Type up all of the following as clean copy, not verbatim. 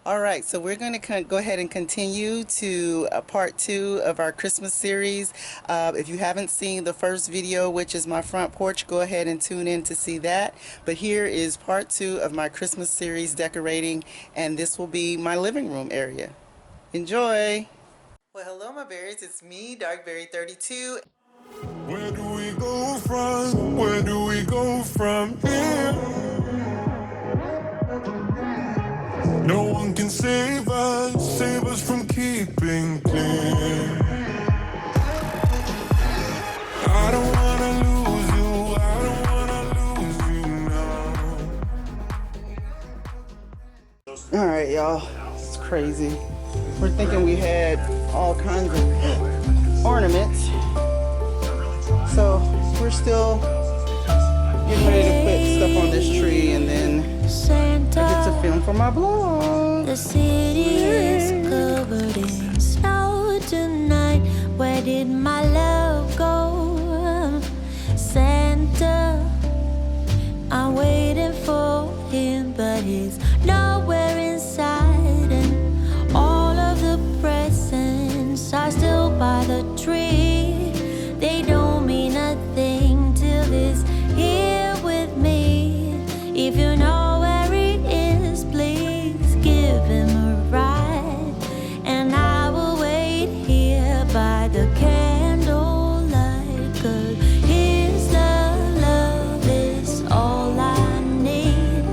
All right, so we're going to go ahead and continue to part two of our Christmas series. If you haven't seen the first video, which is my front porch, go ahead and tune in to see that. But here is part two of my Christmas series decorating, and this will be my living room area. Enjoy! Well, hello, my berries. It's me, Darkberry32. Where do we go from? Where do we go from here? No one can save us from keeping clear. I don't wanna lose you, I don't wanna lose you now. All right, y'all. It's crazy. We're thinking we had all kinds of ornaments. So we're still getting ready to put stuff on this tree, and then Santa, I get to film for my vlog. the city is covered in snow tonight. Where did my love go? Santa, I'm waiting for him, but he's nowhere inside. And all of the presents are still by the tree. They don't mean a thing till he's here with me. If you know where he is, please give him a ride. And I will wait here by the candlelight, 'cause his love is all I need.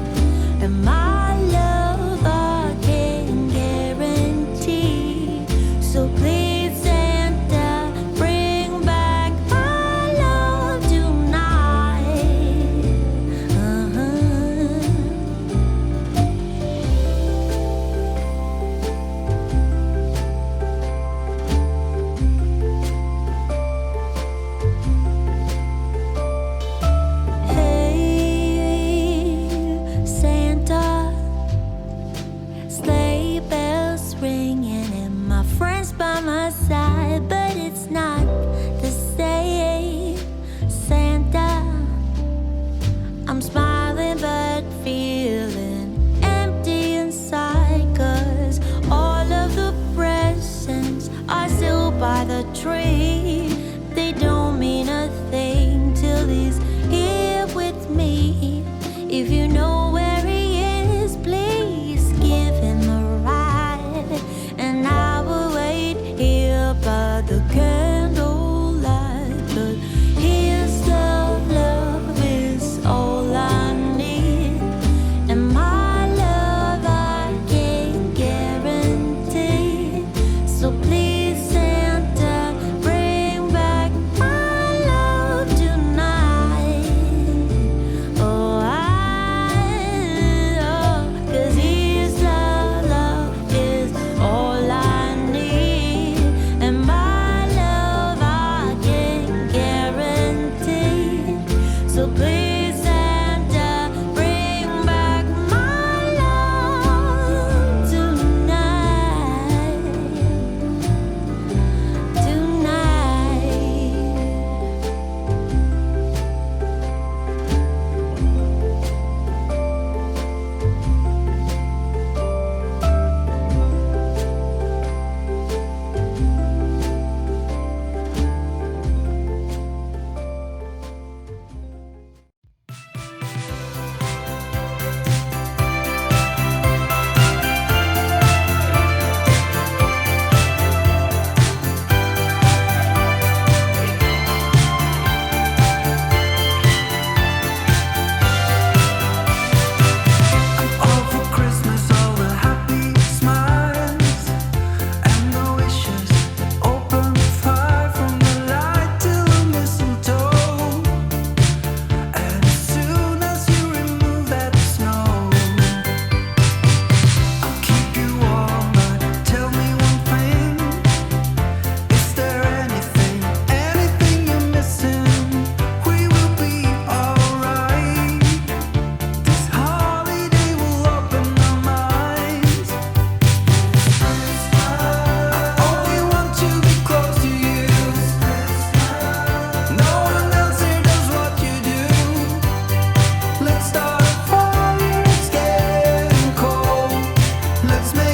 And my love I can guarantee. So please, Santa, bring back my love tonight. Hey, Santa, sleigh bells ringing and my friends by my side, but it's not the same. Santa, I'm smiling but feeling empty inside, 'cause all of the presents are still by the tree. They don't mean a thing till he's here with me. If you know where he is, please give him a ride. And I will wait here by the candlelight, 'cause his love is all I need. And my love I can guarantee. So please, Santa, bring back my love tonight. Oh, 'cause his love is all I need. And my love I can guarantee. So please, Santa, bring back my love tonight. Tonight. All for Christmas, all the happy smiles and the wishes. Open fire from the light till the mistletoe. And as soon as you remove that snow, I'll keep you warm. But tell me one thing: is there anything you're missing? We will be alright. This holiday will open our minds. I only want to be close to you. No one else here does what you do. Let's start a fire, it's getting cold. Let's make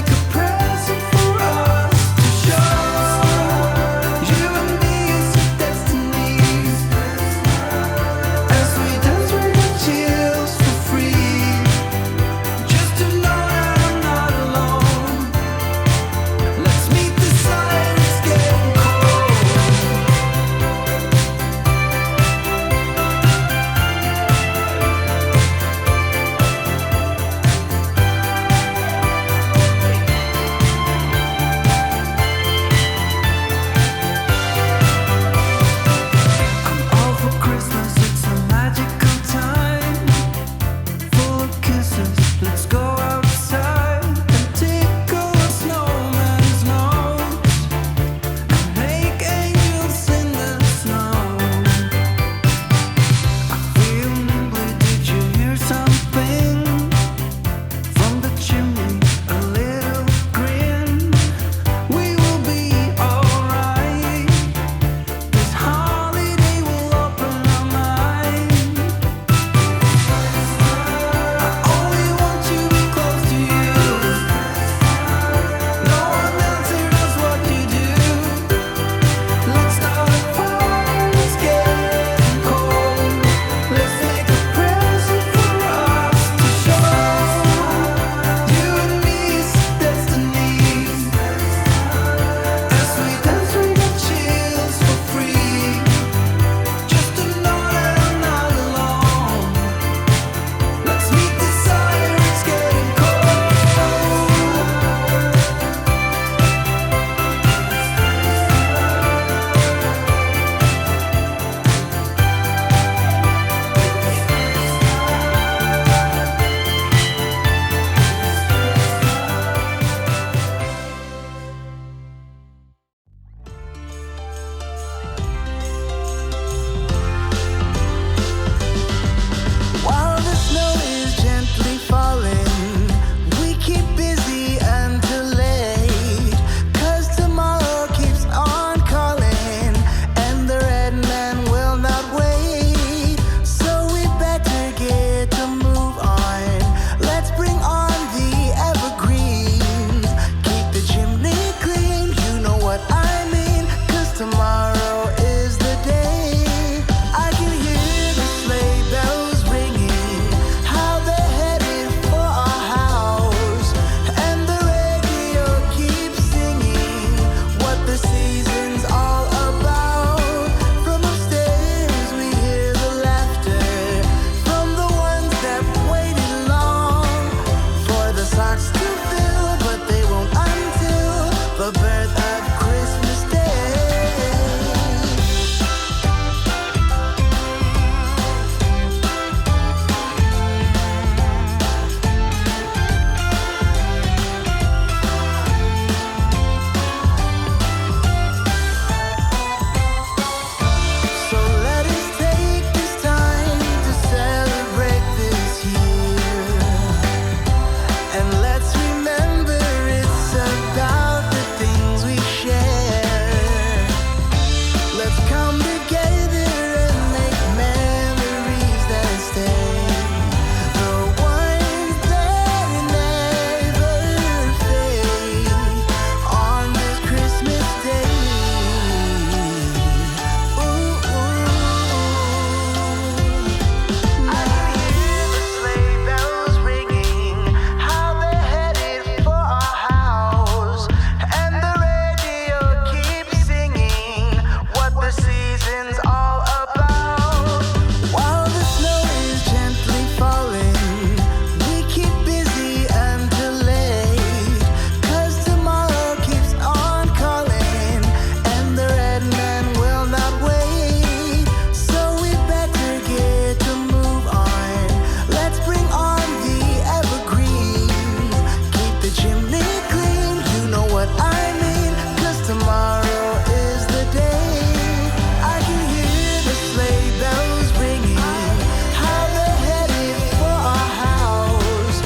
the chimney clean. You know what I mean, 'cause tomorrow is the day. I can hear the sleigh bells ringing, how they're headed for our house,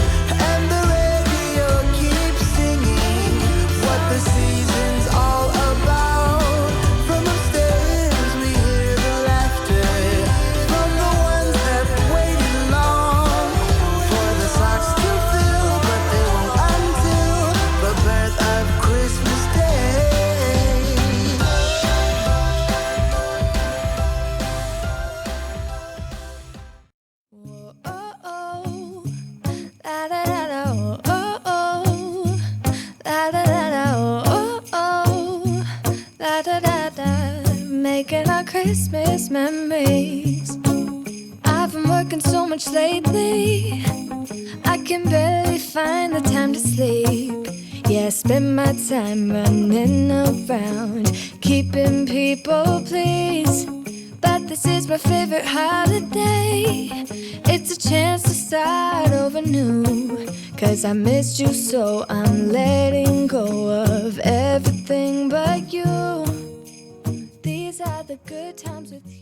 and the radio keeps singing what the season's all about. From upstairs we hear the laughter from the ones that waited long for the socks to fill, but they won't until the birth of Christmas Day. Oh, oh, la da da da, oh, oh, la da da da, oh, oh, la da da da, making our Christmas memories. I've been working so much lately, I can barely find the time to sleep. Yeah, I spend my time running around, keeping people pleased. But this is my favorite holiday. It's a chance to start over new. 'Cause I missed you, so I'm letting go of everything but you. These are the good times with you.